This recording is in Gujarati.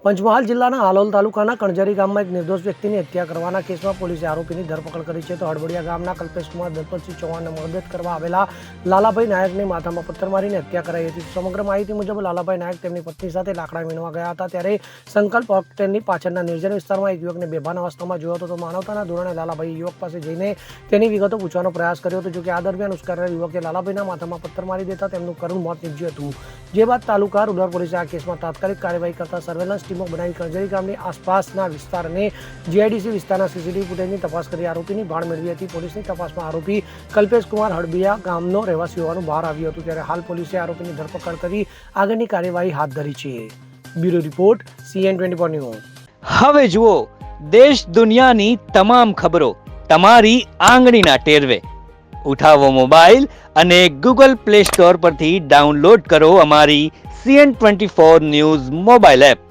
પંચમહાલ જિલ્લાના હાલોલ તાલુકાના કણજરી ગામમાં એક નિર્દોષ વ્યક્તિની હત્યા કરવાના કેસમાં પોલીસે આરોપીની ધરપકડ કરી છે. તો હળબડિયા ગામના કલ્પેશકુમાર દલપતસિંહ ચૌહાણને મદદ કરવા આવેલા લાલાભાઈ નાયકની માથામાં પથ્થર મારીને હત્યા કરાઈ હતી. સમગ્ર માહિતી મુજબ લાલાભાઈ નાયક તેમની પત્ની સાથે લાકડા વીણવા ગયા હતા, ત્યારે સંકલ્પ હોસ્ટેલની પાછળના નિર્જન વિસ્તારમાં એક યુવકને બેભાન અવસ્થામાં જોયો હતો. તો માનવતાના ધોરણે લાલાભાઈ યુવક પાસે જઈને તેની વિગતો પૂછવાનો પ્રયાસ કર્યો હતો. જોકે આ દરમિયાન ઉશ્કેરાયેલ યુવકે લાલાભાઈના માથામાં પથ્થર મારી દેતા તેમનું કરુણ મોત નીપજ્યું હતું. જે બાદ તાલુકા રૂરલ પોલીસે આ કેસમાં તાત્કાલિક કાર્યવાહી કરતા સર્વેલન્સ ટીમો બનાવી કણજરી ગામની આસપાસના વિસ્તાર અને જીઆઈડીસી વિસ્તારના સીસીટીવી ફૂટેજની તપાસ કરી આરોપીની ભાળ મેળવી હતી. પોલીસની તપાસમાં આરોપી કલ્પેશકુમાર હળબડિયા ગામનો રહેવાસી હોવાનું બહાર આવ્યું હતું, ત્યારે હાલ પોલીસે આરોપીની ધરપકડ કરી આગળની કાર્યવાહી હાથ ધરી છે. Bureau report CN24 news. હવે જુઓ દેશ દુનિયાની તમામ ખબરો તમારી આંગળીના ટેરવે. ઉઠાવો મોબાઈલ અને Google Play Store પરથી ડાઉનલોડ કરો અમારી CN24 ન્યૂઝ મોબાઈલ એપ.